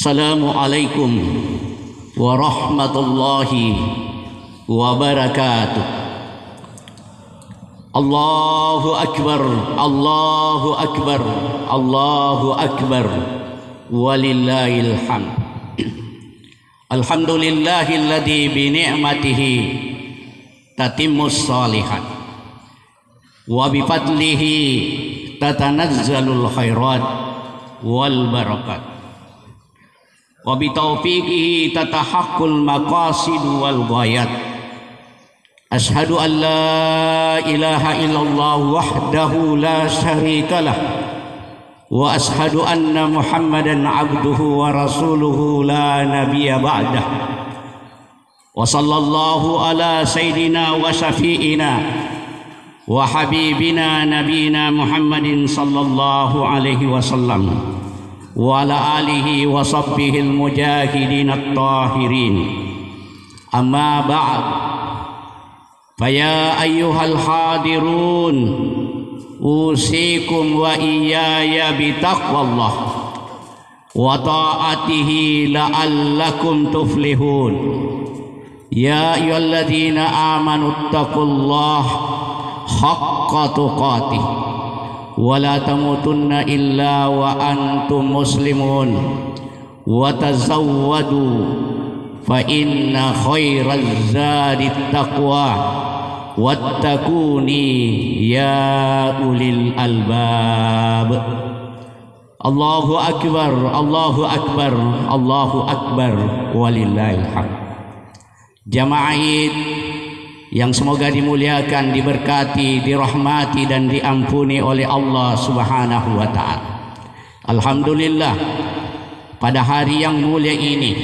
Assalamualaikum warahmatullahi wabarakatuh. Allahu akbar, Allahu akbar, Allahu akbar, walillahil hamd. Alhamdulillahilladzi bi ni'matihi tatimmus shalihat wa bi fadlihi tatanazzalul khairat wal barakat wa bi taufiqihi tatahaqqul maqasid wal ghayat. Ashhadu an la ilaha illallah wahdahu la syarika lah wa ashhadu anna Muhammadan abduhu wa rasuluhu la nabiyya ba'dah. Wa sallallahu ala sayyidina wa syafi'ina wa habibina nabiyina Muhammadin sallallahu alaihi wasallam wa ala alihi wa sahbihi al-mujahidin at-tahirin. Amma ba'd, faya ayyuhal hadirun, usikum wa iyaya bitaqwallah wa ta'atihi la'allakum tuflihun. Ya ayyuhalladzina amanu taqullaha haqqa tuqatih wa la tamutunna illa wa antum muslimun wa tazawwadu fa inna khairaz zadi taqwa wattaquni ya ulil albab. Allahu akbar, Allahu akbar, Allahu akbar, walillahil hamd. Jamaah Id yang semoga dimuliakan, diberkati, dirahmati dan diampuni oleh Allah Subhanahu wa taala. Alhamdulillah, pada hari yang mulia ini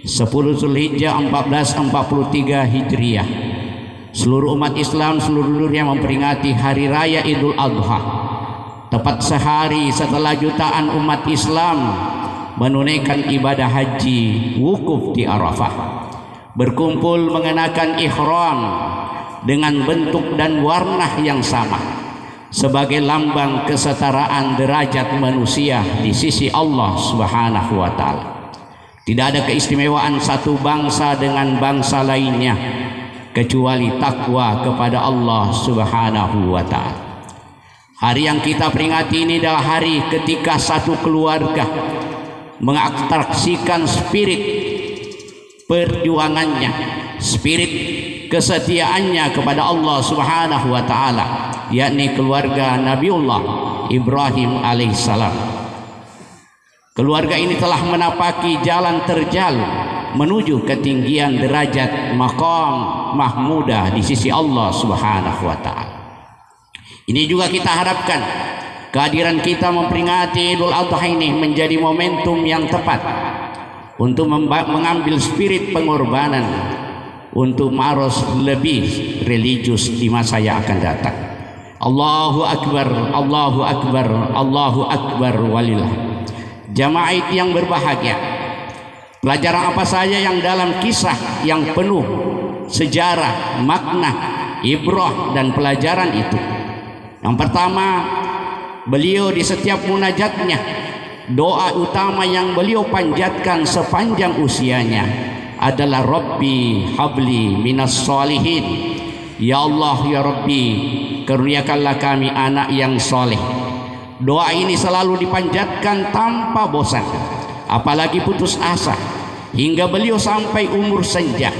10 Zulhijjah 1443 Hijriah, seluruh umat Islam seluruh dunia memperingati hari raya Idul Adha. Tepat sehari setelah jutaan umat Islam menunaikan ibadah haji wukuf di Arafah, berkumpul mengenakan ihram dengan bentuk dan warna yang sama sebagai lambang kesetaraan derajat manusia di sisi Allah Subhanahu wa taala. Tidak ada keistimewaan satu bangsa dengan bangsa lainnya kecuali takwa kepada Allah Subhanahu wa taala. Hari yang kita peringati ini adalah hari ketika satu keluarga mengatraksikan spirit perjuangannya, spirit kesetiaannya kepada Allah Subhanahu wa taala, yakni keluarga Nabiullah Ibrahim alaihissalam. Keluarga ini telah menapaki jalan terjal menuju ketinggian derajat maqam mahmudah di sisi Allah Subhanahu wa taala. Ini juga kita harapkan kehadiran kita memperingati Idul Adha ini menjadi momentum yang tepat untuk mengambil spirit pengorbanan untuk maros lebih religius di masa yang akan datang. Allahu akbar, Allahu akbar, Allahu akbar, walillah. Jamaah yang berbahagia, pelajaran apa saja yang dalam kisah yang penuh sejarah, makna, ibrah dan pelajaran itu? Yang pertama, beliau di setiap munajatnya, doa utama yang beliau panjatkan sepanjang usianya adalah Rabbi habli minas sholihin. Ya Allah, ya Rabbi, karuniakanlah kami anak yang soleh. Doa ini selalu dipanjatkan tanpa bosan, apalagi putus asa, hingga beliau sampai umur senja.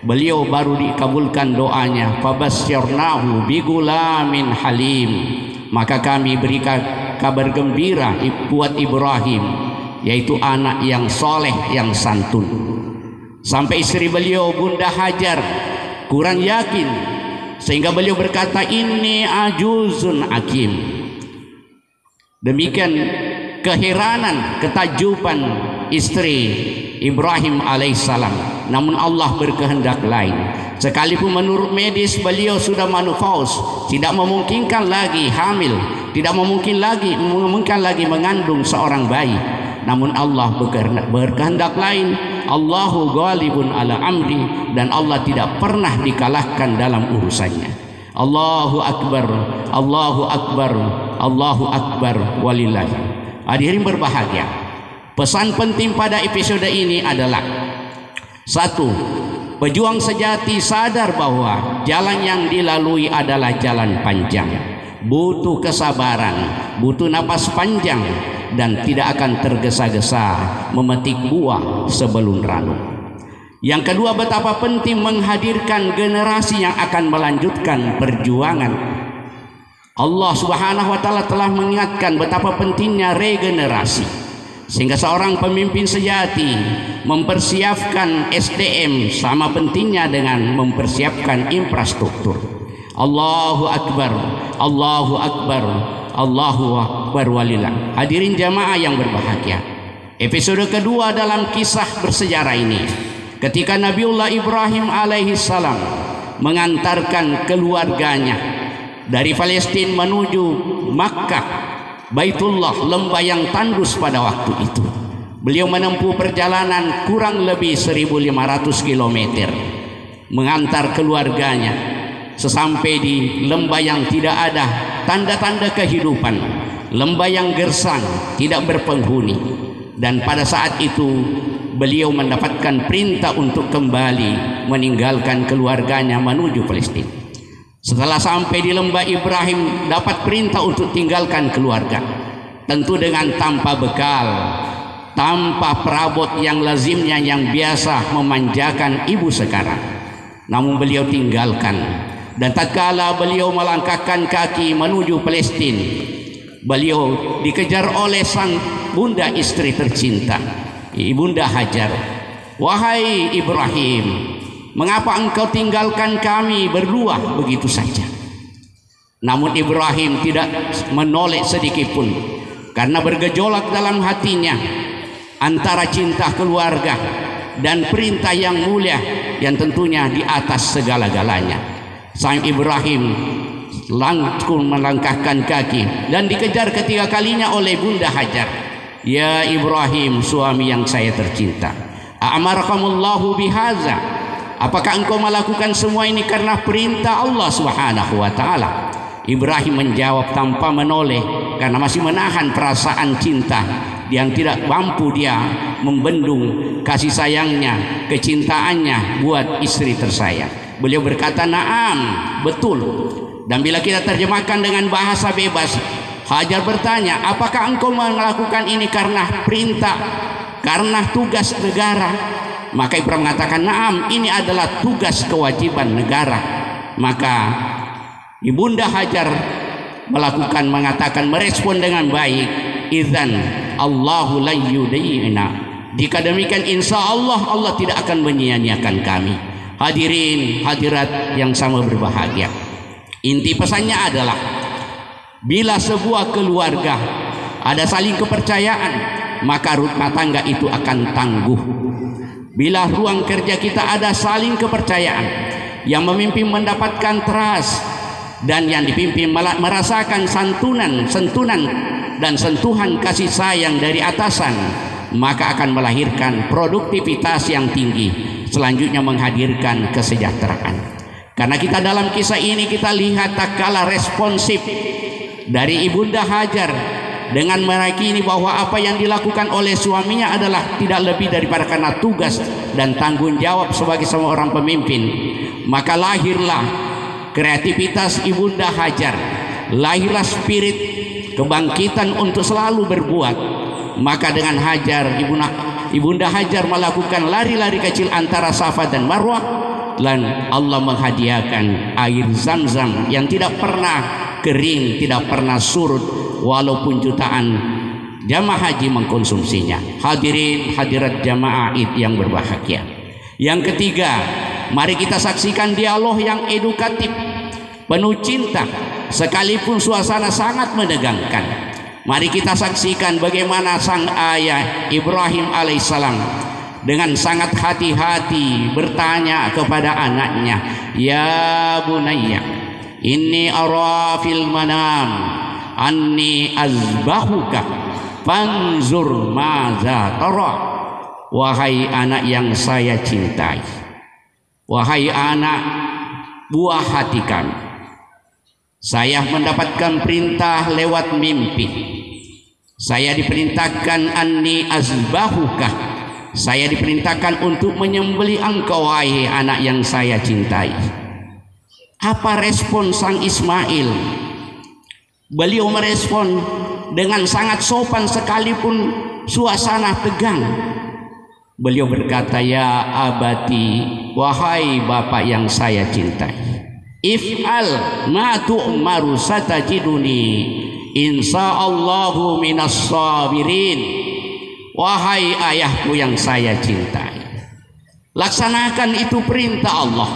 Beliau baru dikabulkan doanya, fabasyirnahu bigulamin halim. Maka kami berikan kabar gembira buat Ibrahim, yaitu anak yang soleh, yang santun. Sampai istri beliau Bunda Hajar kurang yakin, sehingga beliau berkata, ini ajuzun akim. Demikian keheranan, ketajuban istri Ibrahim alaihissalam. Namun Allah berkehendak lain. Sekalipun menurut medis beliau sudah menopaus, tidak memungkinkan lagi hamil, tidak memungkinkan lagi mengandung seorang bayi. Namun Allah berkehendak lain. Allahu ghalibun ala amri, dan Allah tidak pernah dikalahkan dalam urusannya. Allahu akbar, Allahu akbar, Allahu akbar, walillah. Hadirin berbahagia, Pesan penting pada episode ini adalah: satu, pejuang sejati sadar bahwa jalan yang dilalui adalah jalan panjang, butuh kesabaran, butuh napas panjang, dan tidak akan tergesa-gesa memetik buah sebelum ranum. Yang kedua, betapa penting menghadirkan generasi yang akan melanjutkan perjuangan. Allah Subhanahu wa taala telah mengingatkan betapa pentingnya regenerasi, sehingga seorang pemimpin sejati mempersiapkan SDM sama pentingnya dengan mempersiapkan infrastruktur. Allahu Akbar, Allahu Akbar, Allahu Akbar walillah. Hadirin jamaah yang berbahagia, episode kedua dalam kisah bersejarah ini, ketika Nabiullah Ibrahim alaihissalam mengantarkan keluarganya dari Palestina menuju Makkah, Baitullah, lembah yang tandus pada waktu itu. Beliau menempuh perjalanan kurang lebih 1.500 km mengantar keluarganya. Sesampai di lembah yang tidak ada tanda-tanda kehidupan, lembah yang gersang, tidak berpenghuni, dan pada saat itu beliau mendapatkan perintah untuk kembali meninggalkan keluarganya menuju Palestina. Setelah sampai di lembah, Ibrahim dapat perintah untuk tinggalkan keluarga, tentu dengan tanpa bekal, tanpa perabot yang lazimnya yang biasa memanjakan ibu sekarang. Namun beliau tinggalkan, dan tatkala beliau melangkahkan kaki menuju Palestina, beliau dikejar oleh sang bunda istri tercinta, Ibunda Hajar. Wahai Ibrahim, mengapa engkau tinggalkan kami berdua begitu saja? Namun Ibrahim tidak menoleh sedikit pun, karena bergejolak dalam hatinya antara cinta keluarga dan perintah yang mulia yang tentunya di atas segala-galanya. Sang Ibrahim langsung melangkahkan kaki dan dikejar ketiga kalinya oleh Bunda Hajar. Ya Ibrahim, suami yang saya tercinta, a'marakumullahu bihaza, apakah engkau melakukan semua ini karena perintah Allah Subhanahu wa taala? Ibrahim menjawab tanpa menoleh, karena masih menahan perasaan cinta yang tidak mampu dia membendung kasih sayangnya, kecintaannya buat istri tersayang. Beliau berkata, "Na'am, betul." Dan bila kita terjemahkan dengan bahasa bebas, Hajar bertanya, "Apakah engkau melakukan ini karena perintah, karena tugas negara?" Maka Ibrahim mengatakan, "Na'am, ini adalah tugas kewajiban negara." Maka Ibunda Hajar mengatakan, merespon dengan baik, "Idzan Allahu la yudhi'na." Jika demikian, insya Allah Allah tidak akan menyia-nyiakan kami. Hadirin hadirat yang sama berbahagia, inti pesannya adalah bila sebuah keluarga ada saling kepercayaan, maka rumah tangga itu akan tangguh. Bila ruang kerja kita ada saling kepercayaan, yang memimpin mendapatkan trust dan yang dipimpin merasakan santunan dan sentuhan kasih sayang dari atasan, maka akan melahirkan produktivitas yang tinggi, selanjutnya menghadirkan kesejahteraan. Karena kita dalam kisah ini kita lihat tak kalah responsif dari Ibunda Hajar dengan meyakini bahwa apa yang dilakukan oleh suaminya adalah tidak lebih daripada karena tugas dan tanggung jawab sebagai seorang pemimpin. Maka lahirlah kreativitas Ibunda Hajar, lahirlah spirit kebangkitan untuk selalu berbuat. Maka dengan Hajar, Ibunda Hajar melakukan lari-lari kecil antara Safa dan Marwah, dan Allah menghadiahkan air Zam-Zam yang tidak pernah kering, tidak pernah surut, walaupun jutaan jamaah haji mengkonsumsinya. Hadirin hadirat jamaah Id yang berbahagia. Yang ketiga, mari kita saksikan dialog yang edukatif, penuh cinta, sekalipun suasana sangat menegangkan. Mari kita saksikan bagaimana sang ayah Ibrahim alaihissalam dengan sangat hati-hati bertanya kepada anaknya, "Ya bunayya, inni ara fil manam anni azbahuka fanzur maza tara." Wahai anak yang saya cintai, wahai anak buah hati kami, saya mendapatkan perintah lewat mimpi Saya diperintahkan anni azbahuka, saya diperintahkan untuk menyembelih engkau wahai anak yang saya cintai. Apa respon sang Ismail? Beliau merespon dengan sangat sopan sekalipun suasana tegang. Beliau berkata, ya abati, wahai bapak yang saya cintai, if'al ma tu'maru satajiduni insyaallahu minas sabirin. Wahai ayahku yang saya cintai, laksanakan itu perintah Allah,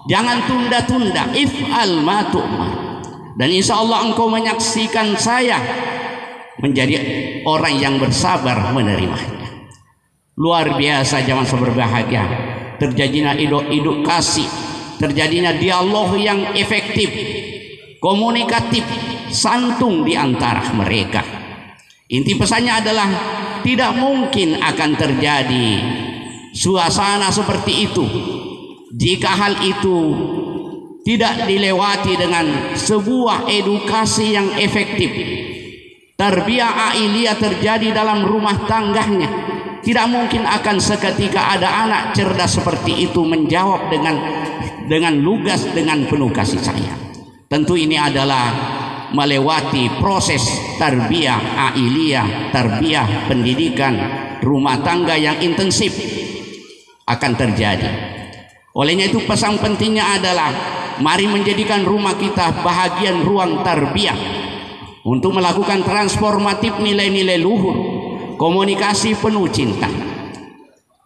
jangan tunda-tunda. If'al ma tu'mar, dan insya Allah engkau menyaksikan saya menjadi orang yang bersabar menerimanya. Luar biasa zaman berbahagia, terjadinya edukasi, terjadinya dialog yang efektif, komunikatif, santun di antara mereka. Inti pesannya adalah tidak mungkin akan terjadi suasana seperti itu jika hal itu tidak dilewati dengan sebuah edukasi yang efektif. Tarbiyah ailiyah terjadi dalam rumah tangganya. Tidak mungkin akan seketika ada anak cerdas seperti itu menjawab dengan lugas, dengan penuh kasih sayang. Tentu ini adalah melewati proses tarbiyah ailiyah, tarbiyah pendidikan rumah tangga yang intensif akan terjadi. Olehnya itu pesan pentingnya adalah mari menjadikan rumah kita bahagian ruang tarbiyah untuk melakukan transformatif nilai-nilai luhur, komunikasi penuh cinta.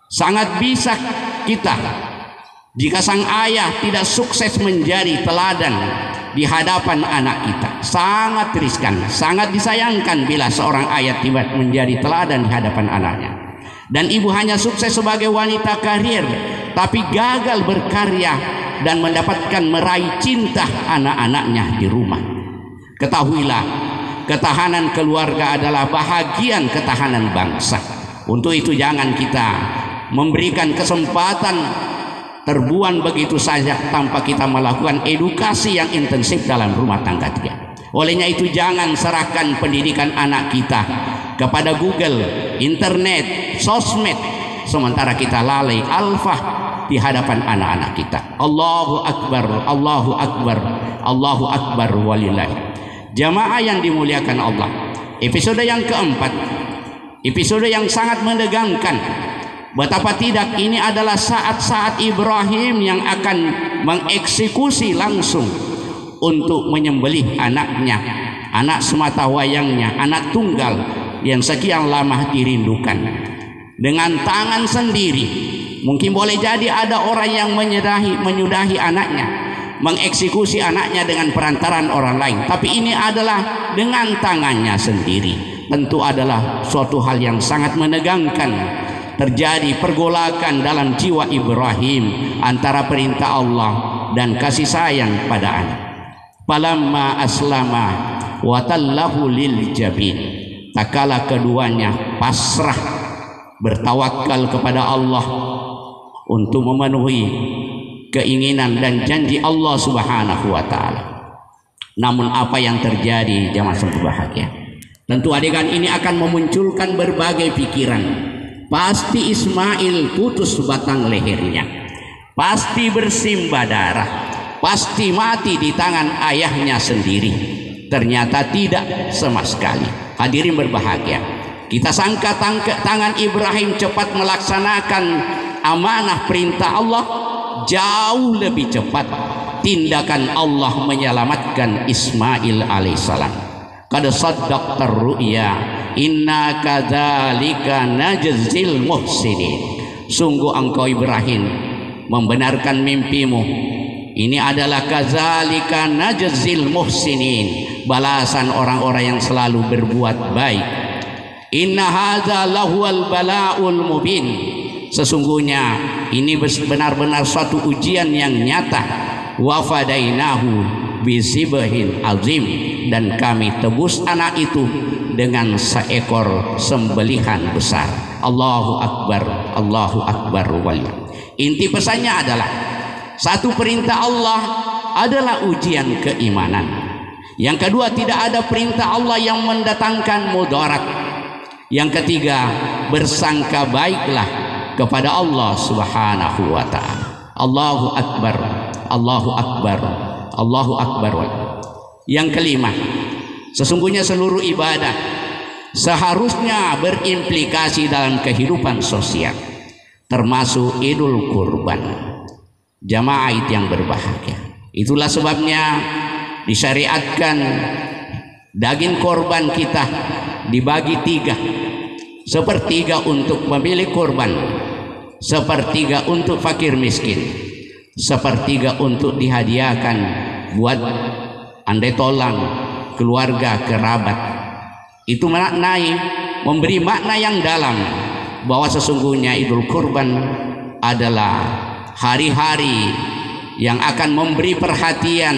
Sangat bisa kita jika sang ayah tidak sukses menjadi teladan di hadapan anak kita. Sangat riskan, sangat disayangkan bila seorang ayah tidak menjadi teladan di hadapan anaknya. Dan ibu hanya sukses sebagai wanita karir, tapi gagal berkarya dan mendapatkan meraih cinta anak-anaknya di rumah. Ketahuilah, ketahanan keluarga adalah bahagian ketahanan bangsa. Untuk itu jangan kita memberikan kesempatan terbuang begitu saja tanpa kita melakukan edukasi yang intensif dalam rumah tangga kita. Olehnya itu jangan serahkan pendidikan anak kita kepada Google, internet, sosmed, sementara kita lalai alfah di hadapan anak-anak kita. Allahu Akbar, Allahu Akbar, Allahu Akbar walillahi. Jamaah yang dimuliakan Allah, episode yang keempat, episode yang sangat menegangkan. Betapa tidak, ini adalah saat-saat Ibrahim yang akan mengeksekusi langsung untuk menyembelih anaknya, anak semata wayangnya, anak tunggal yang sekian lama dirindukan. Dengan tangan sendiri, mungkin boleh jadi ada orang yang menyudahi anaknya, mengeksekusi anaknya dengan perantaran orang lain, tapi ini adalah dengan tangannya sendiri. Tentu adalah suatu hal yang sangat menegangkan. Terjadi pergolakan dalam jiwa Ibrahim antara perintah Allah dan kasih sayang pada anak. Falamma aslama wa tallahu lil jabin, tak kala keduanya pasrah bertawakal kepada Allah untuk memenuhi keinginan dan janji Allah Subhanahu wa taala. Namun apa yang terjadi jamaah berbahagia? Tentu adegan ini akan memunculkan berbagai pikiran. Pasti Ismail putus batang lehernya, pasti bersimbah darah, pasti mati di tangan ayahnya sendiri. Ternyata tidak sama sekali. Hadirin berbahagia, kita sangka tangan Ibrahim cepat melaksanakan amanah perintah Allah, jauh lebih cepat tindakan Allah menyelamatkan Ismail alaihissalam. Qad saddaqta ru'ya inna kadzalika najzil muhsinin. Sungguh engkau Ibrahim membenarkan mimpimu. Ini adalah kadzalika najzil muhsinin, balasan orang-orang yang selalu berbuat baik. Inna hadza lahuwal bala'ul mubin. Sesungguhnya ini benar-benar suatu ujian yang nyata. Wa fadainahu bizibhin azim, dan kami tebus anak itu dengan seekor sembelihan besar. Allahu Akbar, Allahu Akbar walillah. Inti pesannya adalah satu perintah Allah adalah ujian keimanan. Yang kedua, tidak ada perintah Allah yang mendatangkan mudarat. Yang ketiga, bersangka baiklah kepada Allah Subhanahu wa ta'ala. Allahu Akbar, Allahu Akbar, Allahu Akbar. Yang kelima, sesungguhnya seluruh ibadah seharusnya berimplikasi dalam kehidupan sosial, termasuk Idul Kurban. Jamaah yang berbahagia, itulah sebabnya disyariatkan daging korban kita dibagi tiga: sepertiga untuk pemilik korban, sepertiga untuk fakir miskin, sepertiga untuk dihadiahkan buat andai tolang, keluarga, kerabat. Itu memberi makna yang dalam bahwa sesungguhnya Idul Kurban adalah hari-hari yang akan memberi perhatian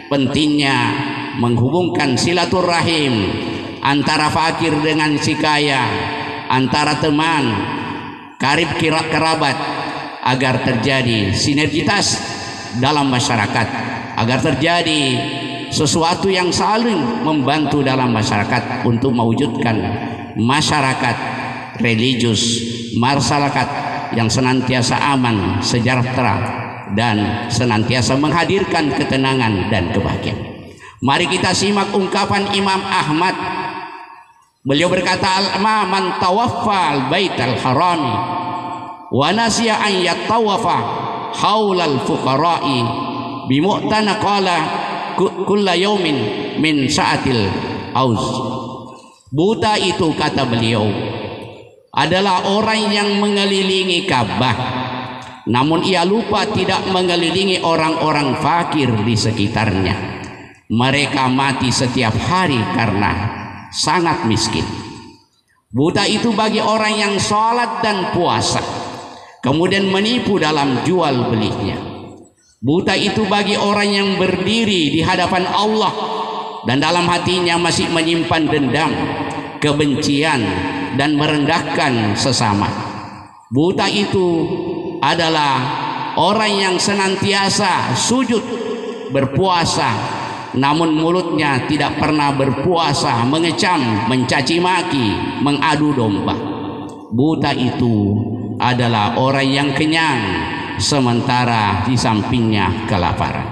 pentingnya menghubungkan silaturahim antara fakir dengan si kaya, antara teman, karib kerabat, agar terjadi sinergitas dalam masyarakat, agar terjadi sesuatu yang saling membantu dalam masyarakat untuk mewujudkan masyarakat religius, masyarakat yang senantiasa aman, sejahtera, dan senantiasa menghadirkan ketenangan dan kebahagiaan. Mari kita simak ungkapan Imam Ahmad. Beliau berkata, man tawaffa al-baital harami wa nasiya an yatawafa haulal fuqara'i bimu'tana qala kulla yaumin min sa'atil auz. Buta itu, kata beliau, adalah orang yang mengelilingi Ka'bah, namun ia lupa tidak mengelilingi orang-orang fakir di sekitarnya. Mereka mati setiap hari karena sangat miskin. Buta itu bagi orang yang sholat dan puasa, kemudian menipu dalam jual belinya. Buta itu bagi orang yang berdiri di hadapan Allah dan dalam hatinya masih menyimpan dendam, kebencian, dan merendahkan sesama. Buta itu adalah orang yang senantiasa sujud berpuasa, namun mulutnya tidak pernah berpuasa, mengecam, mencaci maki, mengadu domba. Buta itu adalah orang yang kenyang, sementara di sampingnya kelaparan.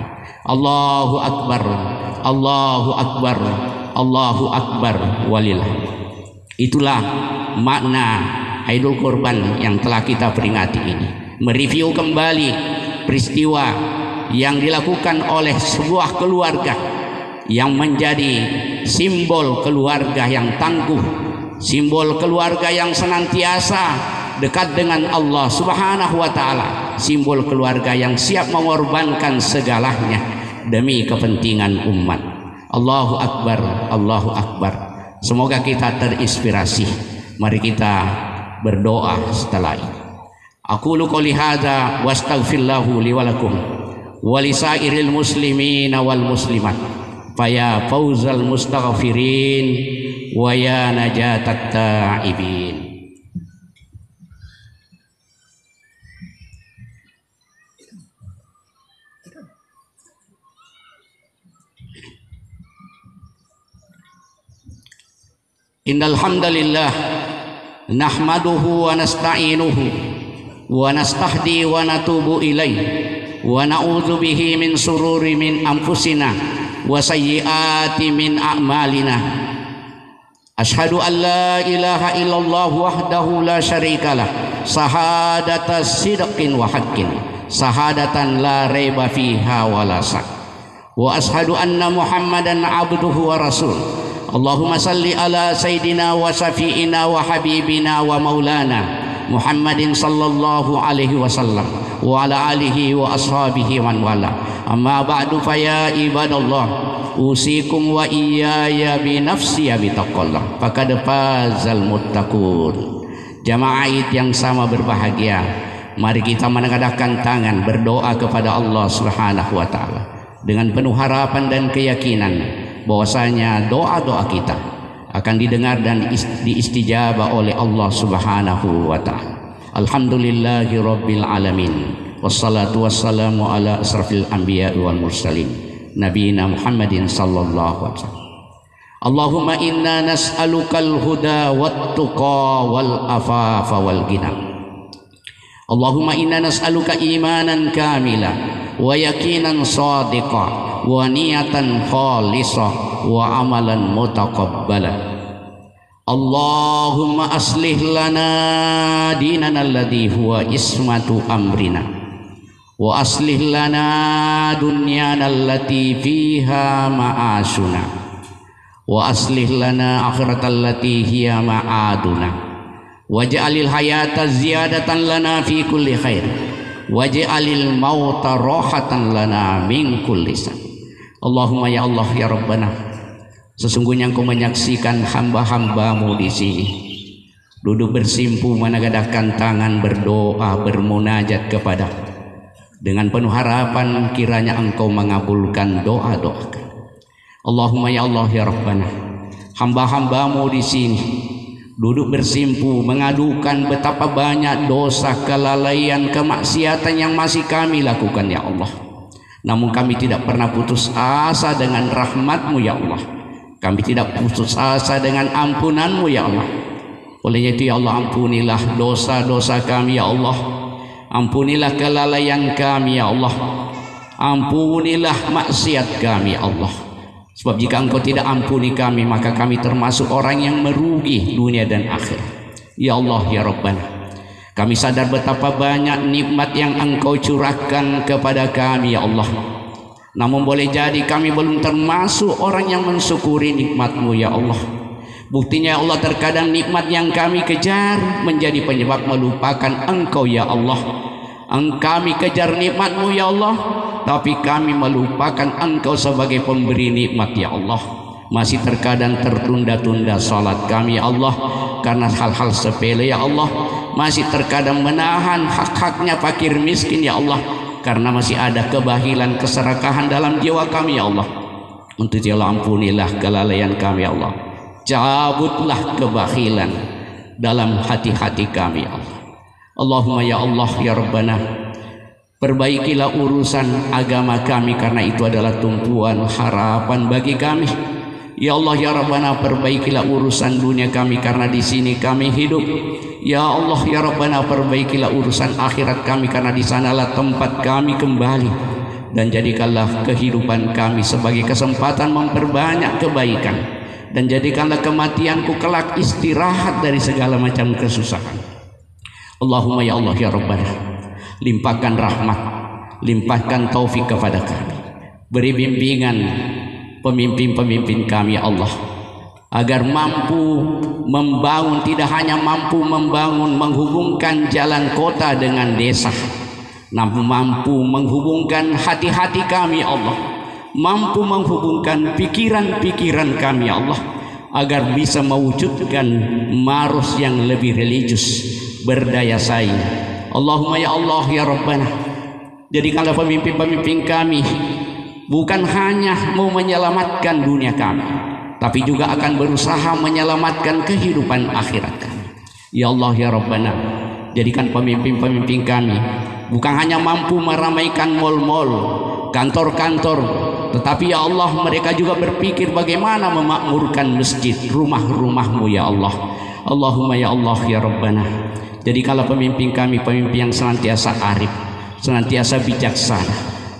Allahu Akbar, Allahu Akbar, Allahu Akbar walillah. Itulah makna Idul Kurban yang telah kita peringati ini. Mereview kembali peristiwa yang dilakukan oleh sebuah keluarga yang menjadi simbol keluarga yang tangguh, simbol keluarga yang senantiasa dekat dengan Allah Subhanahu wa ta'ala, simbol keluarga yang siap mengorbankan segalanya demi kepentingan umat. Allahu Akbar, Allahu Akbar. Semoga kita terinspirasi. Mari kita berdoa setelah ini. Aqulu qouli hadza wa astaghfirullahu li wa lakum wa li sairil muslimin wal muslimat faya fauzal mustaghfirin wa ya najatat ta'ibin. Innal hamdalillah nahmaduhu wa nasta'inuhu wa nastahdi wa natubu ilaih wa na'udzu bihi min sururi min anfusina wa sayyiati min a'malina. Asyhadu an la ilaha illallah wahdahu la syarikalah sahadata sidqin wa haqqin sahadatan la raiba fiha wa la sak. Wa asyhadu anna Muhammadan abduhu wa rasul. Allahumma salli ala sayyidina wa syafi'ina wa habibina wa maulana Muhammadin sallallahu alaihi wasallam wa ala alihi wa ashabihi man wala. Amma ba'du fa ya ibadallah, usikum wa iyaya bi nafsi bi taqwallah faqad fazal muttaqun. Jamaah Id yang sama berbahagia, mari kita menengadahkan tangan berdoa kepada Allah Subhanahu wa taala dengan penuh harapan dan keyakinan bahwasanya doa-doa kita akan didengar dan diistijabah oleh Allah Subhanahu wa ta'ala. Alhamdulillahi rabbil alamin, wassalatu wassalamu ala asrafil anbiya wal mursalin nabiyina Muhammadin sallallahu alaihi wasallam. Allahumma inna nas'alukal huda wat tuqa wal afafa wal ghina. Allahumma inna nas'aluka imanan kamila wa yaqinan sadiqa wa niyatan khalisah wa amalan mutaqabbala. Allahumma aslih lana dinana alladhi huwa ismatu amrina wa aslih lana dunyana allati fiha ma'asuna wa aslih lana akhiratal lati hiya ma'aduna waj'alil hayata ziyadatan lana fi kulli khair waj'alil mauta rahatan lana min kulli sa. Allahumma ya Allah ya Rabbana, sesungguhnya Engkau menyaksikan hamba-hambamu di sini duduk bersimpu mengadahkan tangan berdoa bermunajat kepada dengan penuh harapan kiranya Engkau mengabulkan doa-doa. Allahumma ya Allah ya Rabbana, hamba-hambamu di sini duduk bersimpu mengadukan betapa banyak dosa, kelalaian, kemaksiatan yang masih kami lakukan ya Allah. Namun kami tidak pernah putus asa dengan rahmat-Mu ya Allah. Kami tidak putus asa dengan ampunan-Mu ya Allah. Oleh itu ya Allah, ampunilah dosa-dosa kami ya Allah. Ampunilah kelalaian kami ya Allah. Ampunilah maksiat kami ya Allah. Sebab jika Engkau tidak ampuni kami, maka kami termasuk orang yang merugi dunia dan akhir. Ya Allah ya Rabbana, kami sadar betapa banyak nikmat yang Engkau curahkan kepada kami ya Allah. Namun boleh jadi kami belum termasuk orang yang mensyukuri nikmat-Mu ya Allah. Buktinya ya Allah, terkadang nikmat yang kami kejar menjadi penyebab melupakan Engkau ya Allah. Kami kejar nikmat-Mu ya Allah, tapi kami melupakan Engkau sebagai pemberi nikmat ya Allah. Masih terkadang tertunda-tunda salat kami ya Allah karena hal-hal sepele ya Allah. Masih terkadang menahan hak-haknya fakir miskin ya Allah karena masih ada kebahilan, keserakahan dalam jiwa kami ya Allah. Untuk ya Allah, ampunilah kelalaian kami ya Allah. Cabutlah kebahilan dalam hati-hati kami ya Allah. Allahumma ya Allah ya Rabbana, perbaikilah urusan agama kami karena itu adalah tumpuan harapan bagi kami. Ya Allah ya Rabbana, perbaikilah urusan dunia kami karena di sini kami hidup. Ya Allah ya Rabbana, perbaikilah urusan akhirat kami karena di sanalah tempat kami kembali. Dan jadikanlah kehidupan kami sebagai kesempatan memperbanyak kebaikan, dan jadikanlah kematianku kelak istirahat dari segala macam kesusahan. Allahumma ya Allah ya Rabbana, limpahkan rahmat, limpahkan taufik kepada kami. Beri bimbingan pemimpin-pemimpin kami ya Allah, agar mampu membangun, tidak hanya mampu membangun, menghubungkan jalan kota dengan desa, namun mampu menghubungkan hati-hati kami ya Allah, mampu menghubungkan pikiran-pikiran kami ya Allah, agar bisa mewujudkan Maros yang lebih religius, berdaya saing. Allahumma ya Allah ya Rabbana, jadikanlah pemimpin-pemimpin kami bukan hanya mau menyelamatkan dunia kami, tapi juga akan berusaha menyelamatkan kehidupan akhirat kami. Ya Allah ya Rabbana, jadikan pemimpin-pemimpin kami bukan hanya mampu meramaikan mal-mal, kantor-kantor, tetapi ya Allah, mereka juga berpikir bagaimana memakmurkan masjid, rumah-rumah-Mu ya Allah. Allahumma ya Allah ya Rabbana, jadikanlah pemimpin kami pemimpin yang senantiasa arif, senantiasa bijaksana,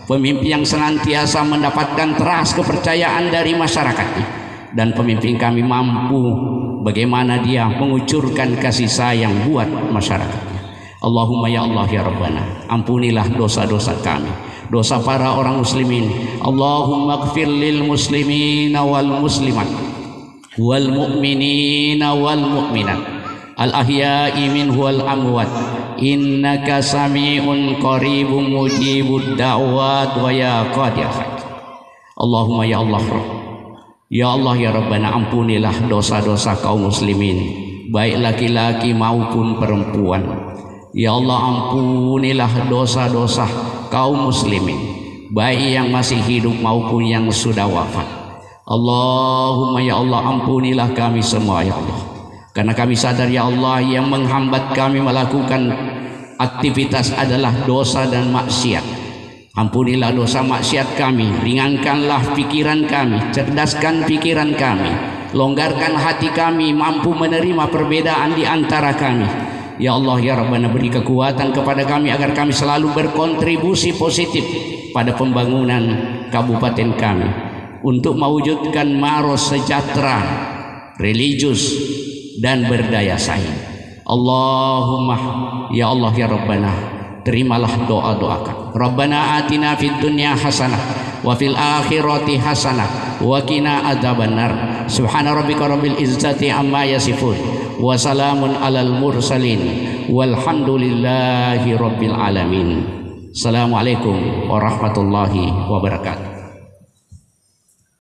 pemimpin yang senantiasa mendapatkan trust, kepercayaan dari masyarakatnya, dan pemimpin kami mampu bagaimana dia mengucurkan kasih sayang buat masyarakatnya. Allahumma ya Allah ya Rabbana, ampunilah dosa-dosa kami, dosa para orang muslimin. Allahumma ighfir lil muslimina wal muslimat wal mu'minina wal mu'minat al ahya'i minhu wal amwat innaka sami'un qaribun mujibud da'wat wa ya qadir. Allahumma ya Allah ya Allah ya Rabbana, ampunilah dosa-dosa kaum muslimin, baik laki-laki maupun perempuan. Ya Allah, ampunilah dosa-dosa kaum muslimin, baik yang masih hidup maupun yang sudah wafat. Allahumma ya Allah, ampunilah kami semua ya Allah, karena kami sadar ya Allah, yang menghambat kami melakukan aktivitas adalah dosa dan maksiat. Ampunilah dosa maksiat kami, ringankanlah pikiran kami, cerdaskan pikiran kami, longgarkan hati kami, mampu menerima perbedaan di antara kami. Ya Allah, ya Rabbana, beri kekuatan kepada kami agar kami selalu berkontribusi positif pada pembangunan kabupaten kami untuk mewujudkan maros sejahtera, religius dan berdaya saing. Allahumma, ya Allah, ya Rabbana, terimalah doa-doa kami. Rabbana atina fid dunya hasanah wa fil akhirati hasanah wa qina adzabannar. Subhana rabbika rabbil izzati amma yasifun wa salamun alal mursalin walhamdulillahi rabbil alamin. Assalamualaikum warahmatullahi wabarakatuh.